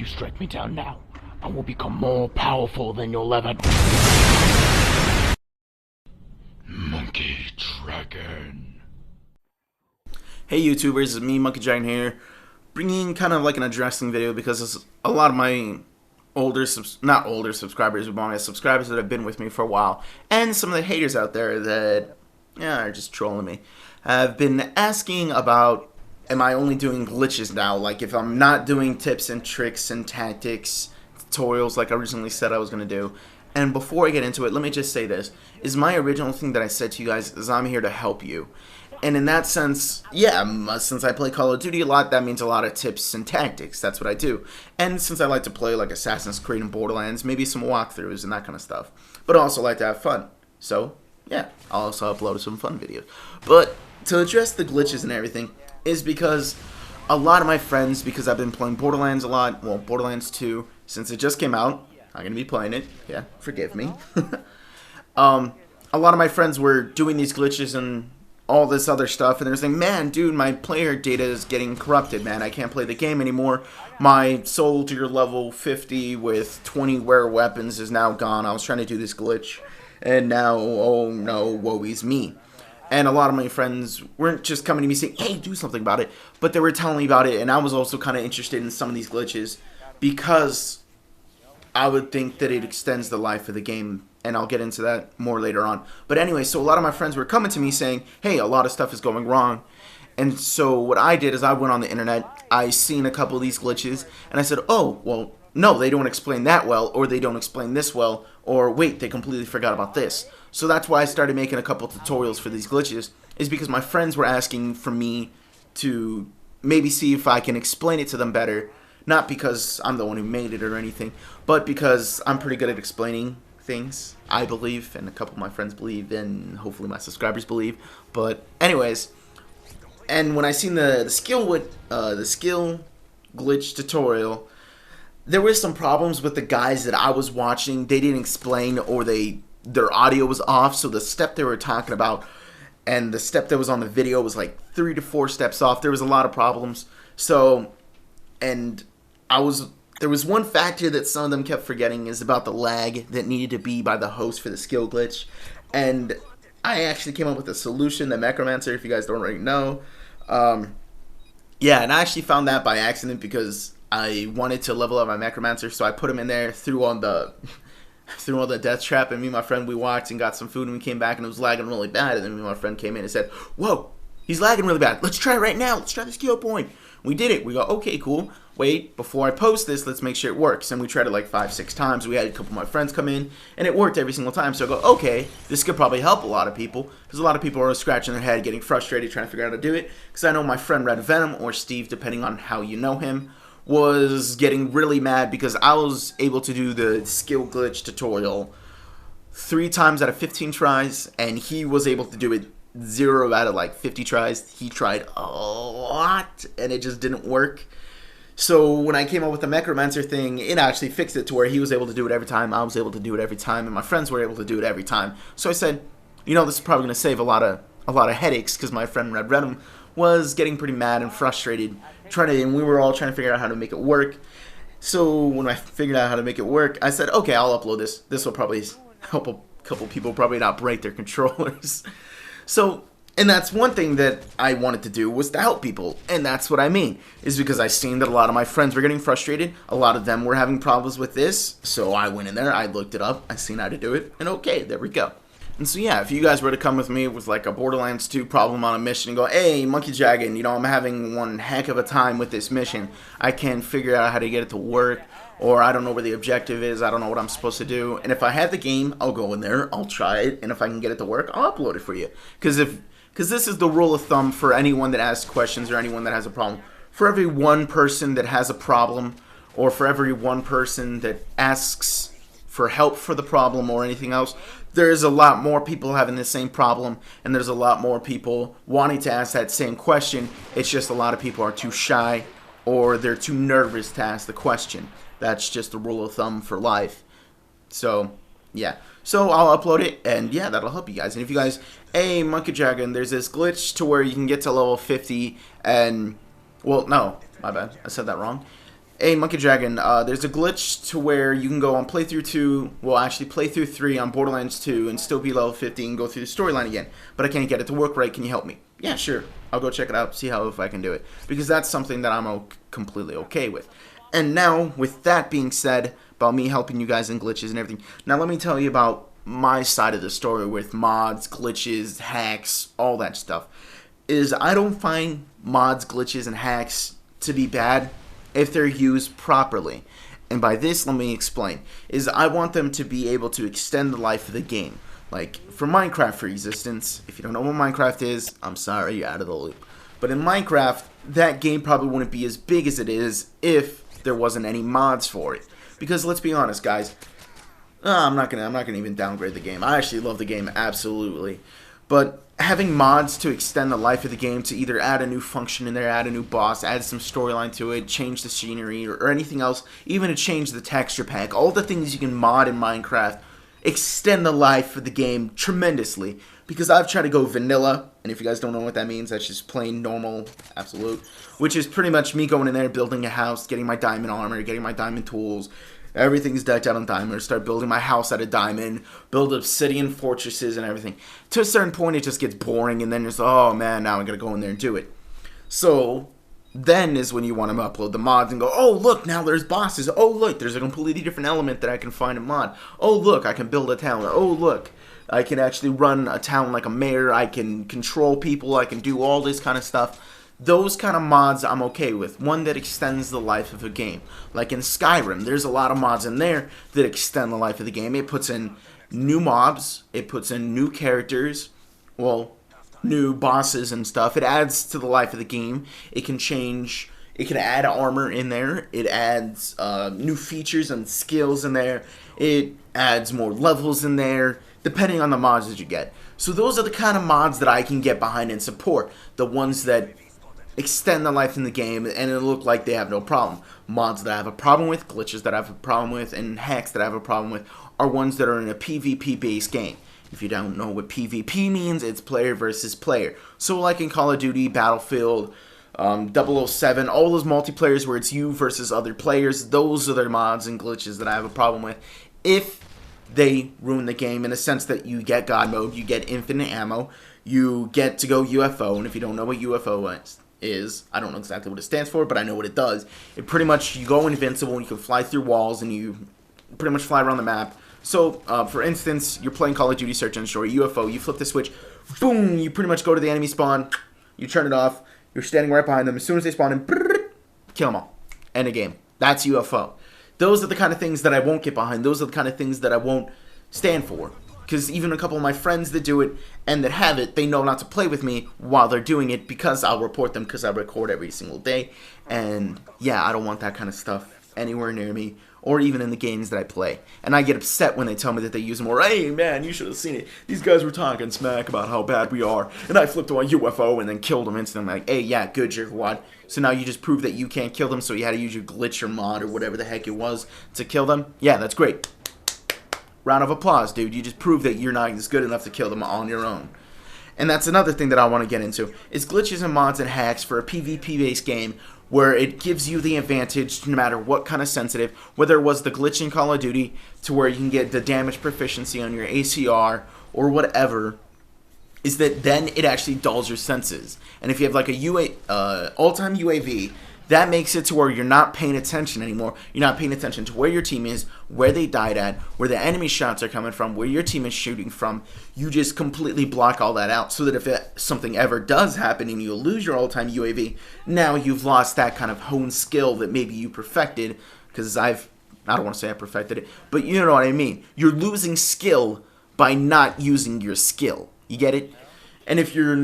you strike me down now, I will become more powerful than you'll ever. Monkey Dragon. Hey YouTubers, it's me, Monkey Dragon here, bringing kind of like an addressing video because it's a lot of my not older subscribers, but my subscribers that have been with me for a while, and some of the haters out there that, are just trolling me, have been asking about, am I only doing glitches now? Like, if I'm not doing tips and tricks and tactics, tutorials like I originally said I was going to do. And before I get into it, let me just say this. Is my original thing that I said to you guys is I'm here to help you. And in that sense, yeah, since I play Call of Duty a lot, that means a lot of tips and tactics. That's what I do. And since I like to play like Assassin's Creed and Borderlands, maybe some walkthroughs and that kind of stuff. But I also like to have fun. So, yeah, I'll also upload some fun videos. But to address the glitches and everything is because a lot of my friends, because I've been playing Borderlands a lot, well, Borderlands 2, since it just came out, I'm going to be playing it. Yeah, forgive me. A lot of my friends were doing these glitches and all this other stuff, and they're saying, man, dude, my player data is getting corrupted, man. I can't play the game anymore. My soldier level 50 with 20 rare weapons is now gone. I was trying to do this glitch, and now, oh no, woe is me. And a lot of my friends weren't just coming to me saying, hey, do something about it, but they were telling me about it, and I was also kind of interested in some of these glitches because I would think that it extends the life of the game, and I'll get into that more later on. But anyway, so a lot of my friends were coming to me saying, hey, a lot of stuff is going wrong. And so what I did is I went on the internet, I seen a couple of these glitches, and I said, oh, well, no, they don't explain that well, or they don't explain this well, or wait, they completely forgot about this. So that's why I started making a couple tutorials for these glitches, is because my friends were asking for me to maybe see if I can explain it to them better. Not because I'm the one who made it or anything, but because I'm pretty good at explaining things, I believe, and a couple of my friends believe, and hopefully my subscribers believe. But anyways, and when I seen the skill glitch tutorial, there were some problems with the guys that I was watching. They didn't explain, or their audio was off, so the step they were talking about and the step that was on the video was like 3 to 4 steps off. There was a lot of problems. So, and there was one factor that some of them kept forgetting is about the lag that needed to be by the host for the skill glitch. And I actually came up with a solution, the Necromancer, if you guys don't already know. Yeah, and I actually found that by accident because I wanted to level up my Necromancer, so I put him in there, threw on the death trap, and me and my friend, we walked and got some food, and we came back, and it was lagging really bad, and then me and my friend came in and said, whoa, he's lagging really bad. Let's try it right now. Let's try the skill point. We did it. We go, okay, cool. Wait, before I post this, let's make sure it works. And we tried it like 5-6 times. We had a couple of my friends come in, and it worked every single time. So I go, okay, this could probably help a lot of people, because a lot of people are scratching their head, getting frustrated, trying to figure out how to do it. Because I know my friend Red Venom, or Steve, depending on how you know him, was getting really mad because I was able to do the skill glitch tutorial 3 times out of 15 tries, and he was able to do it 0 out of like 50 tries. He tried a lot, and it just didn't work. So when I came up with the Necromancer thing, it actually fixed it to where he was able to do it every time, I was able to do it every time, and my friends were able to do it every time. So I said, you know, this is probably going to save a lot of headaches, because my friend Red Venom was getting pretty mad and frustrated, and we were all trying to figure out how to make it work. So when I figured out how to make it work, I said, okay, I'll upload this. This will probably help a couple people probably not break their controllers. So, and that's one thing that I wanted to do, was to help people. And that's what I mean, is because I seen that a lot of my friends were getting frustrated. A lot of them were having problems with this. So I went in there, I looked it up, I seen how to do it, and okay, there we go. And so yeah, if you guys were to come with me with like a Borderlands 2 problem on a mission and go, hey, Monkey Dragon, you know, I'm having one heck of a time with this mission. I can't figure out how to get it to work, or I don't know where the objective is, I don't know what I'm supposed to do. And if I have the game, I'll go in there, I'll try it, and if I can get it to work, I'll upload it for you. Because this is the rule of thumb for anyone that asks questions or anyone that has a problem. For every one person that has a problem, or for every one person that asks for help for the problem or anything else, there's a lot more people having the same problem, and there's a lot more people wanting to ask that same question. It's just a lot of people are too shy, or they're too nervous to ask the question. That's just the rule of thumb for life. So, yeah. So I'll upload it, and yeah, that'll help you guys. And if you guys, hey, Monkey Dragon, there's this glitch to where you can get to level 50, and, well, no, my bad, I said that wrong. Hey, Monkey Dragon, there's a glitch to where you can go on playthrough 2, well, actually playthrough 3 on Borderlands 2 and still be level 50 and go through the storyline again. But I can't get it to work right. Can you help me? Yeah, sure. I'll go check it out, see if I can do it. Because that's something that I'm completely okay with. And now, with that being said, about me helping you guys in glitches and everything, now let me tell you about my side of the story with mods, glitches, hacks, all that stuff. I don't find mods, glitches, and hacks to be bad if they're used properly. And by this, let me explain. I want them to be able to extend the life of the game. Like, for Minecraft, for existence, if you don't know what Minecraft is, I'm sorry, you're out of the loop. But in Minecraft, that game probably wouldn't be as big as it is if there wasn't any mods for it. Because let's be honest, guys, I'm not gonna even downgrade the game. I actually love the game, absolutely. But having mods to extend the life of the game, to either add a new function in there, add a new boss, add some storyline to it, change the scenery, or anything else, even to change the texture pack, all the things you can mod in Minecraft, extend the life of the game tremendously. Because I've tried to go vanilla, and if you guys don't know what that means, that's just plain normal, absolute, which is pretty much me going in there, building a house, getting my diamond armor, getting my diamond tools. Everything's decked out on diamond. Start building my house out of diamond. Build obsidian fortresses and everything. To a certain point, it just gets boring, and then you're just, oh man, now I'm gonna go in there and do it. So then is when you want to upload the mods and go, oh look, now there's bosses. Oh look, there's a completely different element that I can find in mod. Oh look, I can build a town. Oh look, I can actually run a town like a mayor. I can control people. I can do all this kind of stuff. Those kind of mods I'm okay with. One that extends the life of a game. Like in Skyrim, there's a lot of mods in there that extend the life of the game. It puts in new mobs. It puts in new characters. Well, new bosses and stuff. It adds to the life of the game. It can change. It can add armor in there. It adds new features and skills in there. It adds more levels in there, depending on the mods that you get. So those are the kind of mods that I can get behind and support. The ones that extend the life in the game and it look like they have no problem. Mods that I have a problem with, glitches that I have a problem with, and hacks that I have a problem with are ones that are in a PvP based game. If you don't know what PvP means, it's player versus player. So like in Call of Duty, Battlefield, 007, all those multiplayers where it's you versus other players, those are the mods and glitches that I have a problem with. If they ruin the game in a sense that you get God mode, you get infinite ammo, you get to go UFO, and if you don't know what UFO is, I don't know exactly what it stands for, but I know what it does. It pretty much, you go invincible and you can fly through walls and you pretty much fly around the map. So, for instance, you're playing Call of Duty Search and Destroy, UFO, you flip the switch, boom, you pretty much go to the enemy spawn, you turn it off, you're standing right behind them, as soon as they spawn in, kill them all. End of game. That's UFO. Those are the kind of things that I won't get behind. Those are the kind of things that I won't stand for. Because even a couple of my friends that do it and that have it, they know not to play with me while they're doing it because I'll report them because I record every single day. And yeah, I don't want that kind of stuff anywhere near me or even in the games that I play. And I get upset when they tell me that they use them, or hey man, you should have seen it. These guys were talking smack about how bad we are. And I flipped on UFO and then killed them instantly. I'm like, hey, yeah, good, jerkwad. So now you just proved that you can't kill them, so you had to use your glitch or mod or whatever the heck it was to kill them? Yeah, that's great. Round of applause, dude. You just proved that you're not as good enough to kill them on your own. And that's another thing that I want to get into, is glitches and mods and hacks for a PvP-based game where it gives you the advantage no matter what kind of sensitive, whether it was the glitch in Call of Duty to where you can get the damage proficiency on your ACR or whatever, is that then it actually dulls your senses. And if you have like a all-time UAV, that makes it to where you're not paying attention anymore. You're not paying attention to where your team is, where they died at, where the enemy shots are coming from, where your team is shooting from. You just completely block all that out so that if something ever does happen and you lose your all-time UAV, now you've lost that kind of honed skill that maybe you perfected. Because I don't want to say I perfected it, but you know what I mean. You're losing skill by not using your skill. You get it? And if you're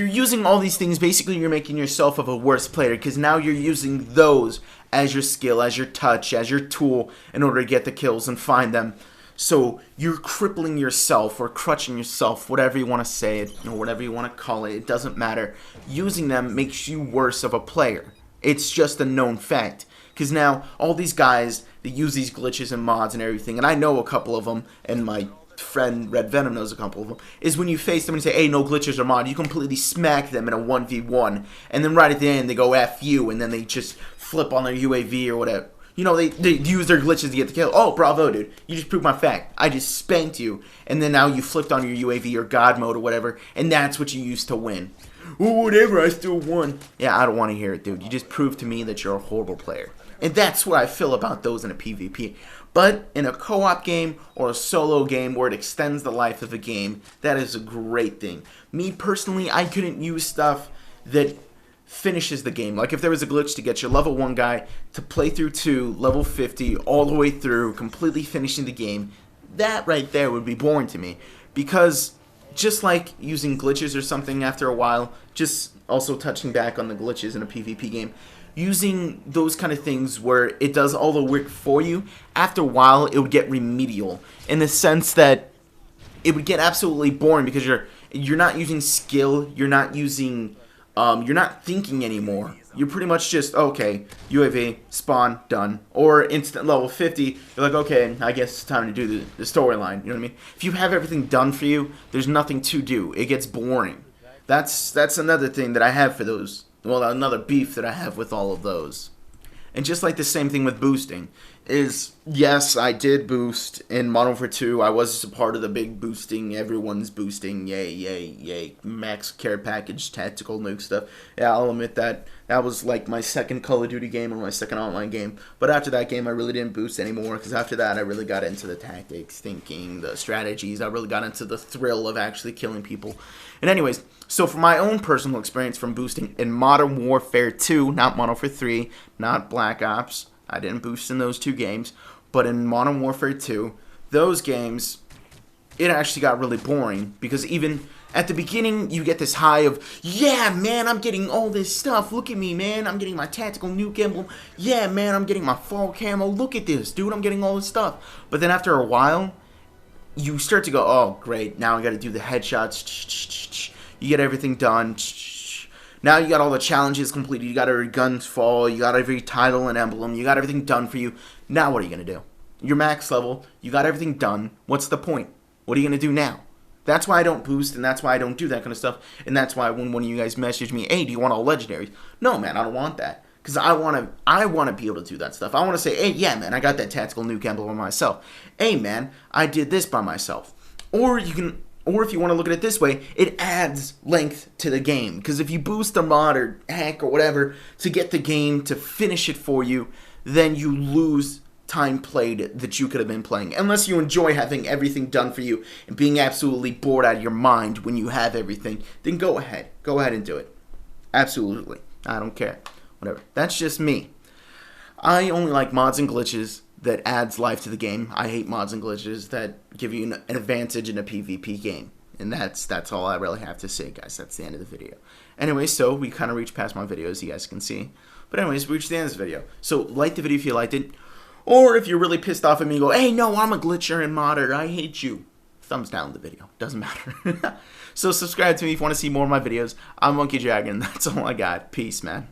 using all these things, basically you're making yourself of a worse player because now you're using those as your skill, as your touch, as your tool in order to get the kills and find them. So you're crippling yourself or crutching yourself, whatever you want to say it, or whatever you want to call it. It doesn't matter. Using them makes you worse of a player. It's just a known fact. Because now all these guys that use these glitches and mods and everything, and I know a couple of them in my friend Red Venom knows a couple of them, is when you face them and say, hey, no glitches or mod, you completely smack them in a 1v1, and then right at the end they go F you, and then they just flip on their UAV or whatever. You know, they use their glitches to get the kill. Oh, bravo, dude. You just proved my fact. I just spanked you, and then now you flipped on your UAV or God mode or whatever, and that's what you used to win. Oh, whatever, I still won. Yeah, I don't want to hear it, dude. You just proved to me that you're a horrible player. And that's what I feel about those in a PvP. But in a co-op game or a solo game where it extends the life of a game, that is a great thing. Me, personally, I couldn't use stuff that finishes the game. Like if there was a glitch to get your level 1 guy to play through 2, level 50, all the way through, completely finishing the game, that right there would be boring to me. Because just like using glitches or something after a while, just also touching back on the glitches in a PvP game, using those kind of things where it does all the work for you, after a while it would get remedial, in the sense that it would get absolutely boring because you're not using skill, you're not using, you're not thinking anymore. You're pretty much just, okay, UAV, spawn, done. Or instant level 50, you're like, okay, I guess it's time to do the storyline, you know what I mean? If you have everything done for you, there's nothing to do. It gets boring. That's another thing that I have for those. Well, another beef that I have with all of those. And just like the same thing with boosting, is, yes, I did boost in Modern Warfare 2. I was a part of the big boosting, everyone's boosting, yay, yay, yay, max care package, tactical nuke stuff. Yeah, I'll admit that. That was like my second Call of Duty game or my second online game. But after that game, I really didn't boost anymore, because after that, I really got into the tactics, thinking, the strategies. I really got into the thrill of actually killing people. And anyways, so for my own personal experience from boosting in Modern Warfare 2, not Modern Warfare 3, not Black Ops, I didn't boost in those 2 games, but in Modern Warfare 2, those games, it actually got really boring, because even at the beginning, you get this high of, yeah, man, I'm getting all this stuff, look at me, man, I'm getting my tactical nuke emblem, yeah, man, I'm getting my fall camo, look at this, dude, I'm getting all this stuff. But then after a while, you start to go, oh, great, now I gotta do the headshots, you get everything done, now you got all the challenges completed, you got every guns fall, you got every title and emblem, you got everything done for you. Now what are you going to do? You're max level, you got everything done, what's the point? What are you going to do now? That's why I don't boost, and that's why I don't do that kind of stuff, and that's why when one of you guys message me, hey, do you want all legendaries? No, man, I don't want that, because I want to be able to do that stuff. I want to say, hey, yeah, man, I got that tactical nuke emblem by myself. Hey, man, I did this by myself. Or if you want to look at it this way, it adds length to the game. Because if you boost a mod or hack or whatever to get the game to finish it for you, then you lose time played that you could have been playing. Unless you enjoy having everything done for you and being absolutely bored out of your mind when you have everything, then go ahead. Go ahead and do it. Absolutely. I don't care. Whatever. That's just me. I only like mods and glitches that adds life to the game. I hate mods and glitches that give you an advantage in a PvP game. And that's all I really have to say, guys. That's the end of the video. Anyway, so we kind of reached past my videos, you guys can see. But anyways, we reached the end of this video. So like the video if you liked it. Or if you're really pissed off at me and go, hey, no, I'm a glitcher and modder. I hate you. Thumbs down the video. Doesn't matter. So subscribe to me if you want to see more of my videos. I'm Monkey Dragon. That's all I got. Peace, man.